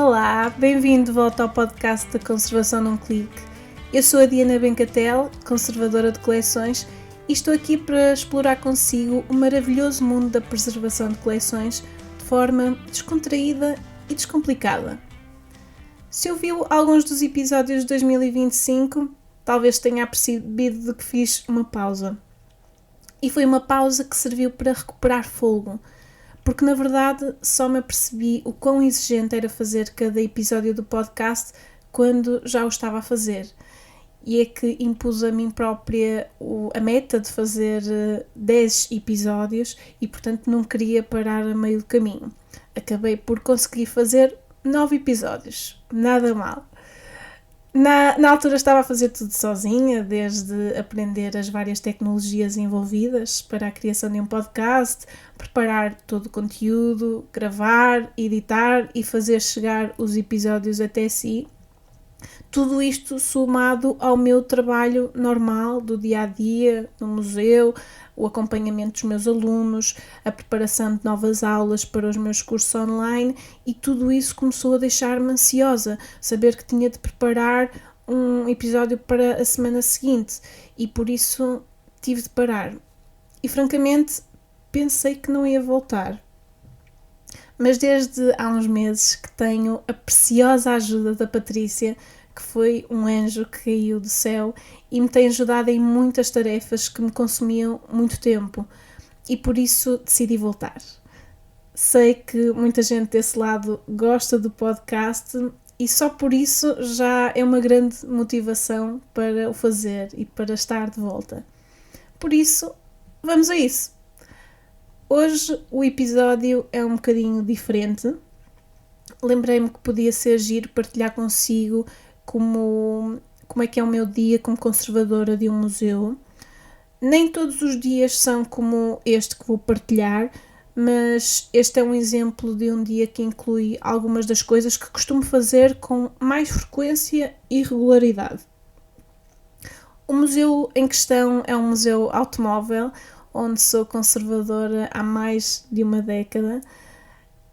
Olá, bem-vindo de volta ao podcast da Conservação num Clique. Eu sou a Diana Bencatel, conservadora de coleções, e estou aqui para explorar consigo o maravilhoso mundo da preservação de coleções de forma descontraída e descomplicada. Se ouviu alguns dos episódios de 2025, talvez tenha percebido de que fiz uma pausa. E foi uma pausa que serviu para recuperar fôlego, porque na verdade só me apercebi o quão exigente era fazer cada episódio do podcast quando já o estava a fazer. E é que impus a mim própria a meta de fazer 10 episódios e portanto não queria parar a meio do caminho. Acabei por conseguir fazer 9 episódios, nada mal. Na altura estava a fazer tudo sozinha, desde aprender as várias tecnologias envolvidas para a criação de um podcast, preparar todo o conteúdo, gravar, editar e fazer chegar os episódios até si. Tudo isto somado ao meu trabalho normal do dia-a-dia, no museu, o acompanhamento dos meus alunos, a preparação de novas aulas para os meus cursos online, e tudo isso começou a deixar-me ansiosa, saber que tinha de preparar um episódio para a semana seguinte, e por isso tive de parar. E francamente pensei que não ia voltar. Mas desde há uns meses que tenho a preciosa ajuda da Patrícia, que foi um anjo que caiu do céu e me tem ajudado em muitas tarefas que me consumiam muito tempo, e por isso decidi voltar. Sei que muita gente desse lado gosta do podcast e só por isso já é uma grande motivação para o fazer e para estar de volta. Por isso, vamos a isso! Hoje o episódio é um bocadinho diferente. Lembrei-me que podia ser giro partilhar consigo como é que é o meu dia como conservadora de um museu. Nem todos os dias são como este que vou partilhar, mas este é um exemplo de um dia que inclui algumas das coisas que costumo fazer com mais frequência e regularidade. O museu em questão é um museu automóvel, onde sou conservadora há mais de uma década.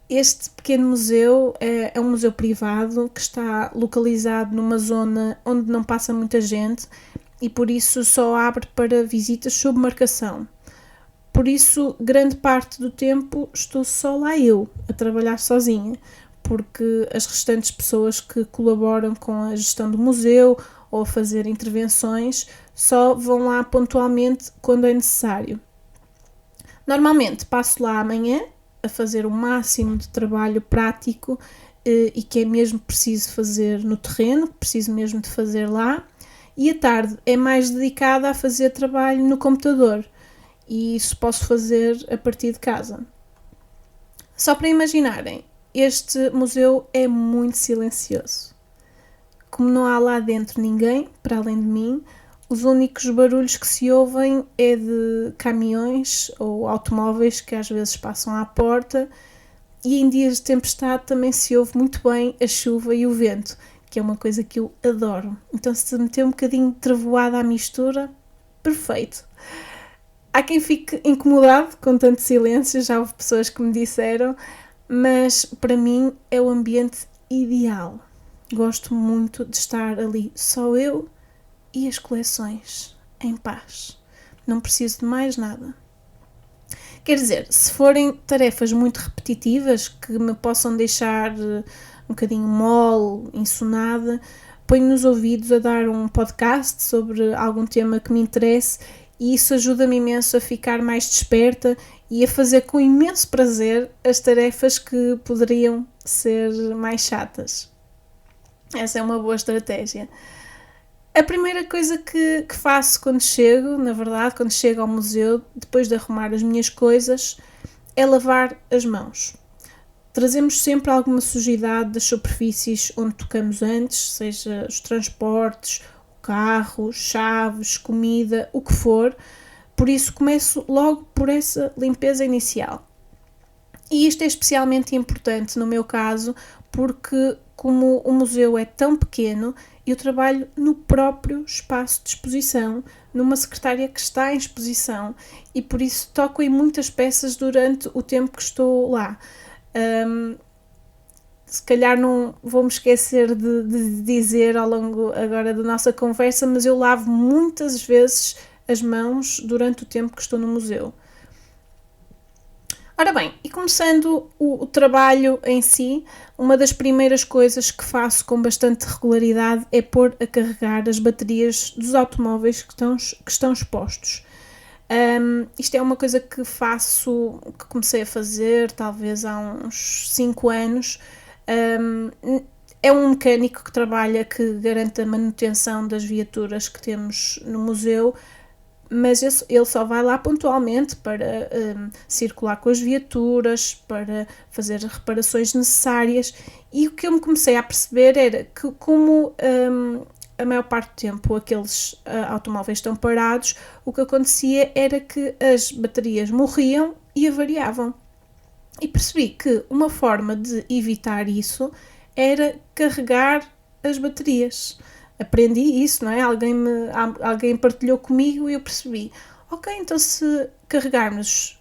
Este pequeno museu é um museu privado que está localizado numa zona onde não passa muita gente e por isso só abre para visitas sob marcação. Por isso, grande parte do tempo estou só lá eu, a trabalhar sozinha, porque as restantes pessoas que colaboram com a gestão do museu ou a fazer intervenções só vão lá pontualmente quando é necessário. Normalmente passo lá amanhã a fazer o máximo de trabalho prático e que é mesmo preciso fazer no terreno, preciso mesmo de fazer lá, e a tarde é mais dedicada a fazer trabalho no computador, e isso posso fazer a partir de casa. Só para imaginarem, este museu é muito silencioso. Como não há lá dentro ninguém, para além de mim, os únicos barulhos que se ouvem é de caminhões ou automóveis que às vezes passam à porta, e em dias de tempestade também se ouve muito bem a chuva e o vento, que é uma coisa que eu adoro. Então, se meter um bocadinho de trevoada à mistura, perfeito. Há quem fique incomodado com tanto silêncio, já houve pessoas que me disseram, mas para mim é o ambiente ideal. Gosto muito de estar ali só eu e as coleções, em paz. Não preciso de mais nada. Quer dizer, se forem tarefas muito repetitivas que me possam deixar um bocadinho mole, insonada, ponho nos ouvidos a dar um podcast sobre algum tema que me interesse, e isso ajuda-me imenso a ficar mais desperta e a fazer com imenso prazer as tarefas que poderiam ser mais chatas. Essa é uma boa estratégia. A primeira coisa que faço quando chego, na verdade, quando chego ao museu, depois de arrumar as minhas coisas, é lavar as mãos. Trazemos sempre alguma sujidade das superfícies onde tocamos antes, seja os transportes, o carro, chaves, comida, o que for. Por isso começo logo por essa limpeza inicial. E isto é especialmente importante no meu caso, porque como o museu é tão pequeno, eu trabalho no próprio espaço de exposição, numa secretária que está em exposição, e por isso toco em muitas peças durante o tempo que estou lá. se calhar não vou-me esquecer de dizer ao longo agora da nossa conversa, mas eu lavo muitas vezes as mãos durante o tempo que estou no museu. Ora bem, e começando o trabalho em si, uma das primeiras coisas que faço com bastante regularidade é pôr a carregar as baterias dos automóveis que estão expostos. Isto é uma coisa que comecei a fazer talvez há uns 5 anos. É um mecânico que trabalha, que garante a manutenção das viaturas que temos no museu, mas ele só vai lá pontualmente para circular com as viaturas, para fazer reparações necessárias, e o que eu me comecei a perceber era que, como a maior parte do tempo aqueles automóveis estão parados, o que acontecia era que as baterias morriam e avariavam. E percebi que uma forma de evitar isso era carregar as baterias. Aprendi isso, não é? Alguém partilhou comigo e eu percebi, ok, então se carregarmos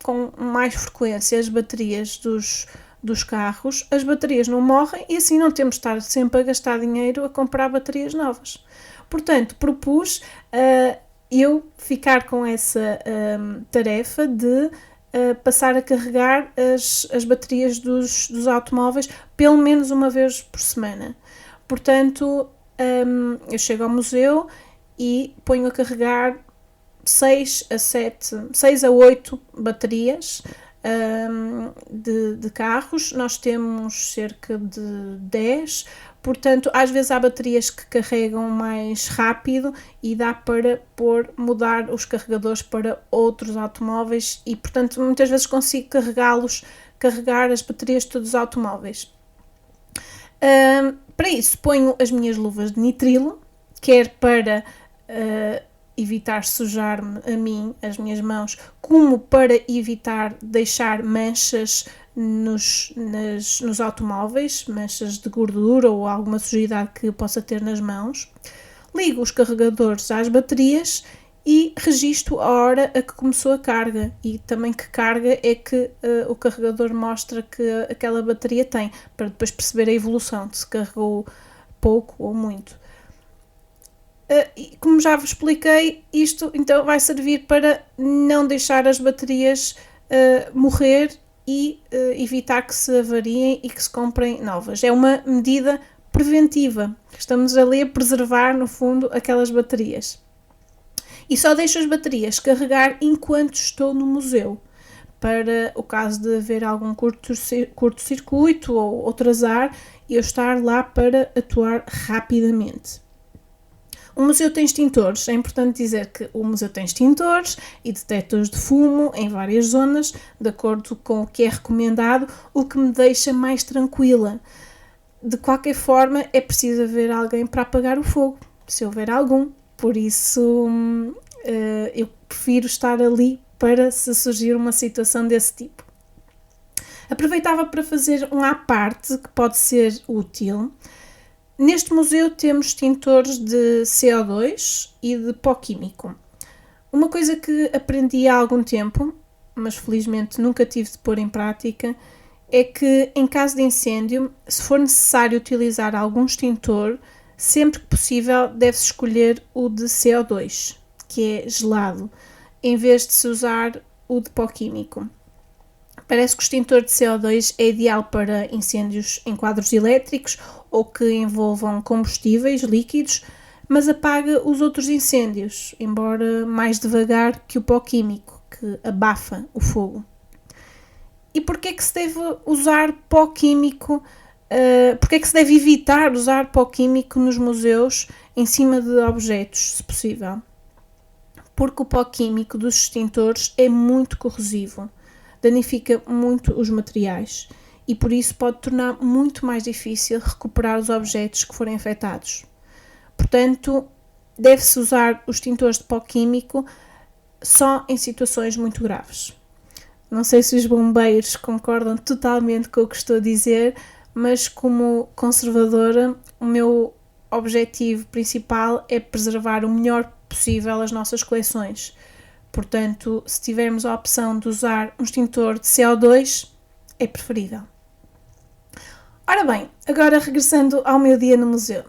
com mais frequência as baterias dos carros, as baterias não morrem e assim não temos de estar sempre a gastar dinheiro a comprar baterias novas. Portanto, propus eu ficar com essa tarefa de passar a carregar as baterias dos automóveis pelo menos uma vez por semana. Portanto, eu chego ao museu e ponho a carregar 6 a 8 baterias de carros. Nós temos cerca de 10, portanto, às vezes há baterias que carregam mais rápido e dá para mudar os carregadores para outros automóveis e, portanto, muitas vezes consigo carregar as baterias de todos os automóveis. Para isso, ponho as minhas luvas de nitrilo, quer para evitar sujar-me a mim, as minhas mãos, como para evitar deixar manchas nos automóveis, manchas de gordura ou alguma sujidade que possa ter nas mãos. Ligo os carregadores às baterias e registro a hora a que começou a carga e também que carga é que o carregador mostra que aquela bateria tem, para depois perceber a evolução, se carregou pouco ou muito. Como já vos expliquei, isto então vai servir para não deixar as baterias morrer e evitar que se avariem e que se comprem novas. É uma medida preventiva. Estamos ali a preservar, no fundo, aquelas baterias. E só deixo as baterias carregar enquanto estou no museu, para o caso de haver algum curto-circuito ou outro azar, eu estar lá para atuar rapidamente. O museu tem extintores. É importante dizer que o museu tem extintores e detectores de fumo em várias zonas, de acordo com o que é recomendado, o que me deixa mais tranquila. De qualquer forma, é preciso haver alguém para apagar o fogo, se houver algum. Por isso, eu prefiro estar ali para se surgir uma situação desse tipo. Aproveitava para fazer um à parte que pode ser útil. Neste museu temos extintores de CO2 e de pó químico. Uma coisa que aprendi há algum tempo, mas felizmente nunca tive de pôr em prática, é que em caso de incêndio, se for necessário utilizar algum extintor, sempre que possível deve-se escolher o de CO2, que é gelado, em vez de se usar o de pó químico. Parece que o extintor de CO2 é ideal para incêndios em quadros elétricos ou que envolvam combustíveis líquidos, mas apaga os outros incêndios, embora mais devagar que o pó químico, que abafa o fogo. E porquê é que se deve usar pó químico? Porquê é que se deve evitar usar pó químico nos museus em cima de objetos, se possível? Porque o pó químico dos extintores é muito corrosivo, danifica muito os materiais e por isso pode tornar muito mais difícil recuperar os objetos que forem afetados. Portanto, deve-se usar os extintores de pó químico só em situações muito graves. Não sei se os bombeiros concordam totalmente com o que estou a dizer, mas como conservadora, o meu objetivo principal é preservar o melhor possível as nossas coleções. Portanto, se tivermos a opção de usar um extintor de CO2, é preferível. Ora bem, agora regressando ao meu dia no museu.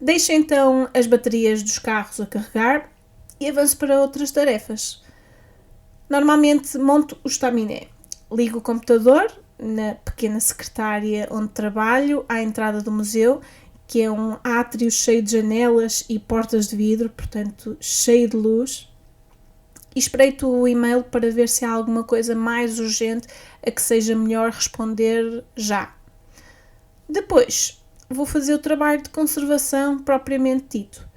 Deixo então as baterias dos carros a carregar e avanço para outras tarefas. Normalmente monto o estaminé, ligo o computador na pequena secretária onde trabalho à entrada do museu, que é um átrio cheio de janelas e portas de vidro, portanto cheio de luz, e espreito o e-mail para ver se há alguma coisa mais urgente a que seja melhor responder já. Depois, vou fazer o trabalho de conservação propriamente dito.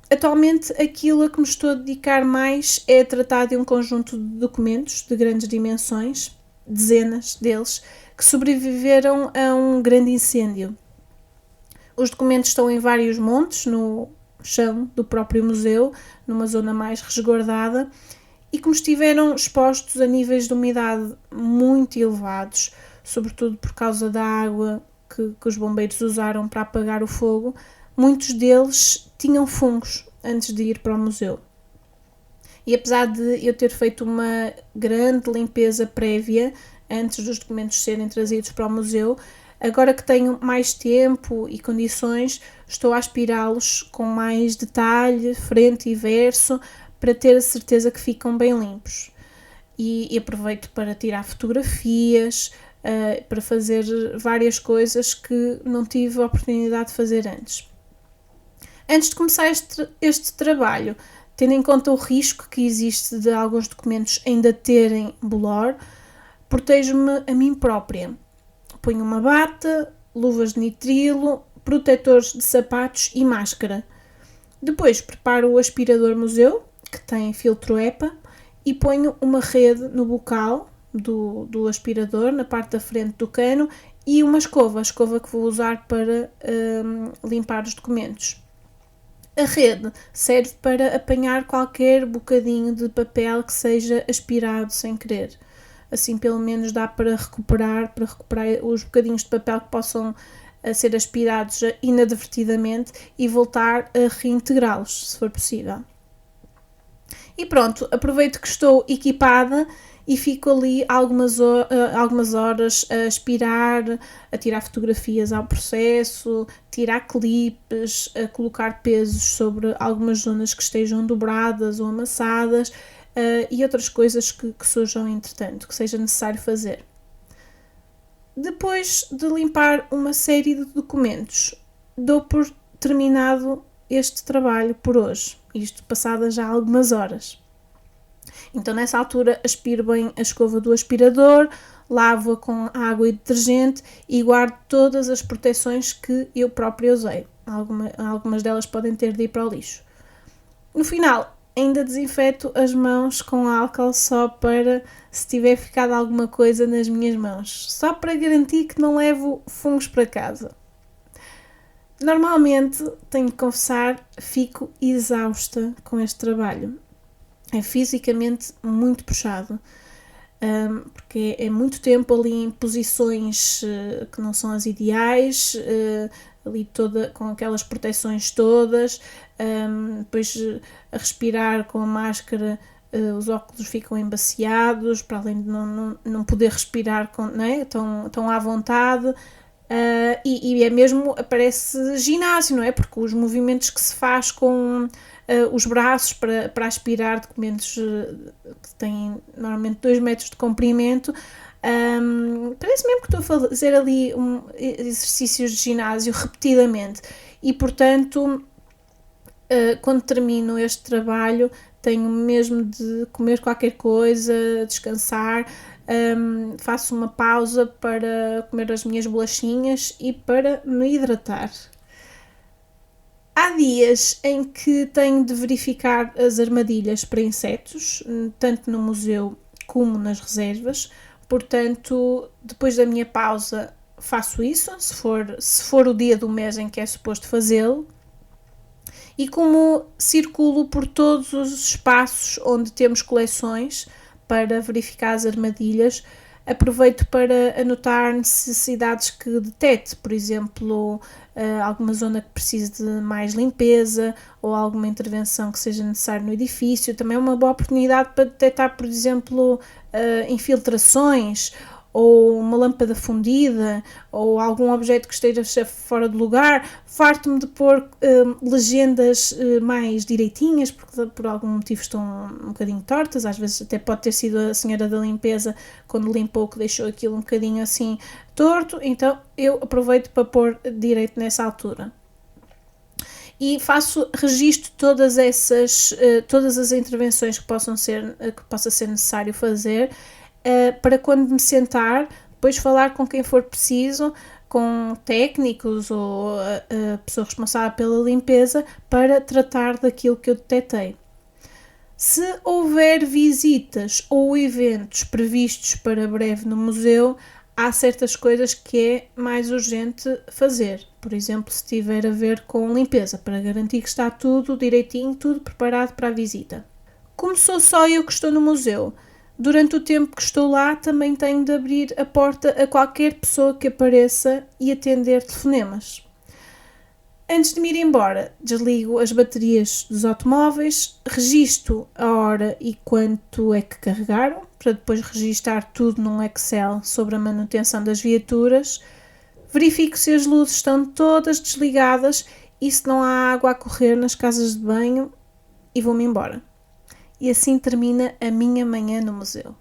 Atualmente, aquilo a que me estou a dedicar mais é tratar de um conjunto de documentos de grandes dimensões, dezenas deles, que sobreviveram a um grande incêndio. Os documentos estão em vários montes, no chão do próprio museu, numa zona mais resguardada, e como estiveram expostos a níveis de umidade muito elevados, sobretudo por causa da água que os bombeiros usaram para apagar o fogo, muitos deles tinham fungos antes de ir para o museu. E apesar de eu ter feito uma grande limpeza prévia antes dos documentos serem trazidos para o museu, agora que tenho mais tempo e condições, estou a aspirá-los com mais detalhe, frente e verso, para ter a certeza que ficam bem limpos. E aproveito para tirar fotografias, para fazer várias coisas que não tive a oportunidade de fazer antes. Antes de começar este trabalho, tendo em conta o risco que existe de alguns documentos ainda terem bolor, protejo-me a mim própria. Ponho uma bata, luvas de nitrilo, protetores de sapatos e máscara. Depois preparo o aspirador museu, que tem filtro EPA, e ponho uma rede no bocal do aspirador, na parte da frente do cano, e uma escova, a escova que vou usar para limpar os documentos. A rede serve para apanhar qualquer bocadinho de papel que seja aspirado sem querer. Assim, pelo menos dá para recuperar os bocadinhos de papel que possam ser aspirados inadvertidamente e voltar a reintegrá-los, se for possível. E pronto, aproveito que estou equipada e fico ali algumas horas a aspirar, a tirar fotografias ao processo, tirar clipes, a colocar pesos sobre algumas zonas que estejam dobradas ou amassadas e outras coisas que surjam entretanto, que seja necessário fazer. Depois de limpar uma série de documentos, dou por terminado este trabalho por hoje, isto passadas já algumas horas. Então nessa altura aspiro bem a escova do aspirador, lavo-a com água e detergente e guardo todas as proteções que eu própria usei. Algumas delas podem ter de ir para o lixo. No final, ainda desinfeto as mãos com álcool só para se tiver ficado alguma coisa nas minhas mãos, só para garantir que não levo fungos para casa. Normalmente, tenho de confessar, fico exausta com este trabalho. É fisicamente muito puxado, porque é muito tempo ali em posições que não são as ideais, ali toda, com aquelas proteções todas, depois a respirar com a máscara, os óculos ficam embaciados, para além de não poder respirar tão à vontade. E é mesmo, parece ginásio, não é? Porque os movimentos que se faz com os braços para aspirar documentos que têm normalmente 2 metros de comprimento, parece mesmo que estou a fazer ali exercícios de ginásio repetidamente e, portanto, quando termino este trabalho tenho mesmo de comer qualquer coisa, descansar. Faço uma pausa para comer as minhas bolachinhas e para me hidratar. Há dias em que tenho de verificar as armadilhas para insetos, tanto no museu como nas reservas, portanto, depois da minha pausa faço isso, se for o dia do mês em que é suposto fazê-lo. E como circulo por todos os espaços onde temos coleções, para verificar as armadilhas, aproveito para anotar necessidades que detecte, por exemplo, alguma zona que precise de mais limpeza ou alguma intervenção que seja necessária no edifício. Também é uma boa oportunidade para detectar, por exemplo, infiltrações ou uma lâmpada fundida, ou algum objeto que esteja fora de lugar. Farto-me de pôr legendas mais direitinhas, porque por algum motivo estão um bocadinho tortas. Às vezes até pode ter sido a senhora da limpeza, quando limpou, que deixou aquilo um bocadinho assim torto. Então eu aproveito para pôr direito nessa altura. E registro todas as intervenções que possa ser necessário fazer, para quando me sentar, depois falar com quem for preciso, com técnicos ou a pessoa responsável pela limpeza, para tratar daquilo que eu detectei. Se houver visitas ou eventos previstos para breve no museu, há certas coisas que é mais urgente fazer. Por exemplo, se tiver a ver com limpeza, para garantir que está tudo direitinho, tudo preparado para a visita. Como sou só eu que estou no museu, durante o tempo que estou lá também tenho de abrir a porta a qualquer pessoa que apareça e atender telefonemas. Antes de me ir embora, desligo as baterias dos automóveis, registro a hora e quanto é que carregaram, para depois registar tudo num Excel sobre a manutenção das viaturas, verifico se as luzes estão todas desligadas e se não há água a correr nas casas de banho, e vou-me embora. E assim termina a minha manhã no museu.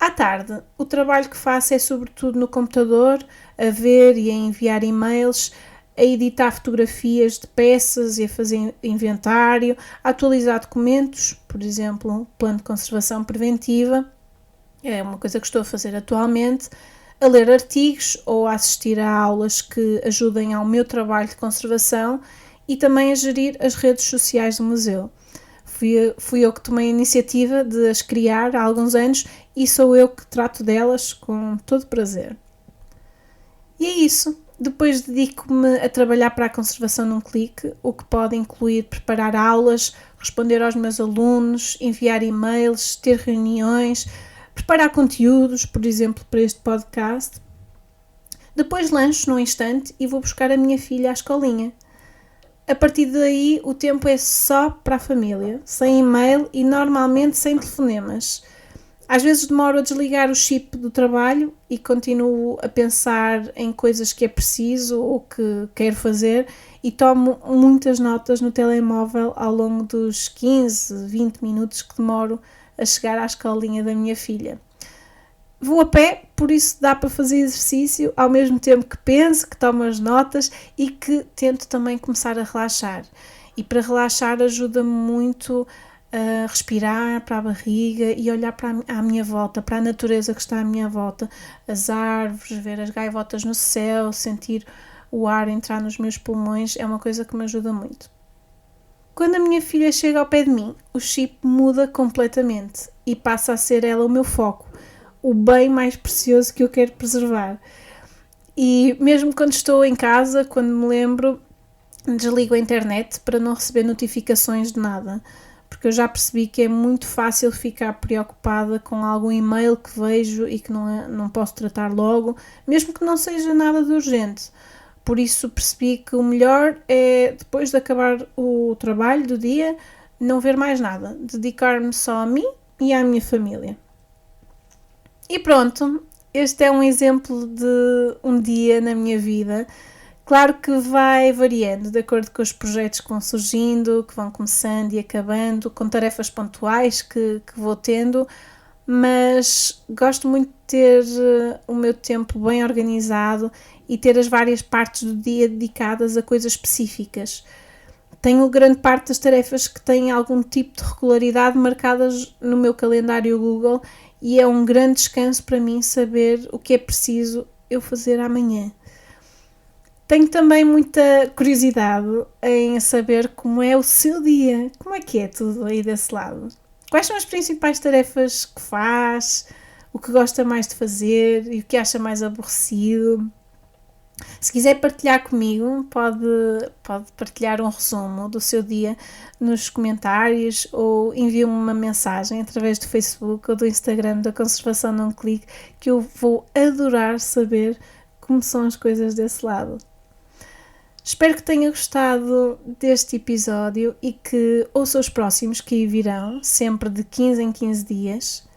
À tarde, o trabalho que faço é sobretudo no computador, a ver e a enviar e-mails, a editar fotografias de peças e a fazer inventário, a atualizar documentos, por exemplo, plano de conservação preventiva, é uma coisa que estou a fazer atualmente, a ler artigos ou a assistir a aulas que ajudem ao meu trabalho de conservação e também a gerir as redes sociais do museu. Fui eu que tomei a iniciativa de as criar há alguns anos e sou eu que trato delas com todo prazer. E é isso. Depois dedico-me a trabalhar para a conservação num clique, o que pode incluir preparar aulas, responder aos meus alunos, enviar e-mails, ter reuniões, preparar conteúdos, por exemplo, para este podcast. Depois lancho num instante e vou buscar a minha filha à escolinha. A partir daí, o tempo é só para a família, sem e-mail e normalmente sem telefonemas. Às vezes demoro a desligar o chip do trabalho e continuo a pensar em coisas que é preciso ou que quero fazer e tomo muitas notas no telemóvel ao longo dos 15, 20 minutos que demoro a chegar à escolinha da minha filha. Vou a pé, por isso dá para fazer exercício ao mesmo tempo que penso, que tomo as notas e que tento também começar a relaxar. E para relaxar ajuda-me muito a respirar para a barriga e olhar à minha volta, para a natureza que está à minha volta, as árvores, ver as gaivotas no céu, sentir o ar entrar nos meus pulmões, é uma coisa que me ajuda muito. Quando a minha filha chega ao pé de mim, o chip muda completamente e passa a ser ela o meu foco, o bem mais precioso que eu quero preservar. E mesmo quando estou em casa, quando me lembro, desligo a internet para não receber notificações de nada, porque eu já percebi que é muito fácil ficar preocupada com algum e-mail que vejo e que não posso tratar logo, mesmo que não seja nada de urgente. Por isso percebi que o melhor é, depois de acabar o trabalho do dia, não ver mais nada, dedicar-me só a mim e à minha família. E pronto, este é um exemplo de um dia na minha vida. Claro que vai variando de acordo com os projetos que vão surgindo, que vão começando e acabando, com tarefas pontuais que vou tendo, mas gosto muito de ter o meu tempo bem organizado e ter as várias partes do dia dedicadas a coisas específicas. Tenho grande parte das tarefas que têm algum tipo de regularidade marcadas no meu calendário Google e é um grande descanso para mim saber o que é preciso eu fazer amanhã. Tenho também muita curiosidade em saber como é o seu dia, como é que é tudo aí desse lado. Quais são as principais tarefas que faz, o que gosta mais de fazer e o que acha mais aborrecido? Se quiser partilhar comigo, pode partilhar um resumo do seu dia nos comentários ou envie-me uma mensagem através do Facebook ou do Instagram da Conservação Num Clique, que eu vou adorar saber como são as coisas desse lado. Espero que tenha gostado deste episódio e que ouça os próximos que aí virão, sempre de 15 em 15 dias.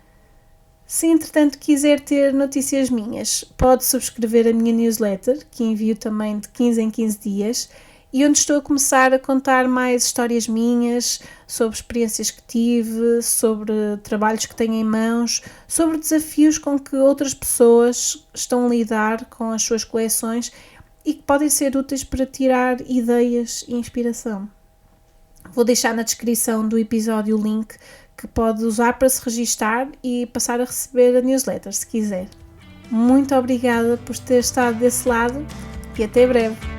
Se entretanto quiser ter notícias minhas, pode subscrever a minha newsletter, que envio também de 15 em 15 dias, e onde estou a começar a contar mais histórias minhas, sobre experiências que tive, sobre trabalhos que tenho em mãos, sobre desafios com que outras pessoas estão a lidar com as suas coleções e que podem ser úteis para tirar ideias e inspiração. Vou deixar na descrição do episódio o link que pode usar para se registar e passar a receber a newsletter, se quiser. Muito obrigada por ter estado desse lado e até breve!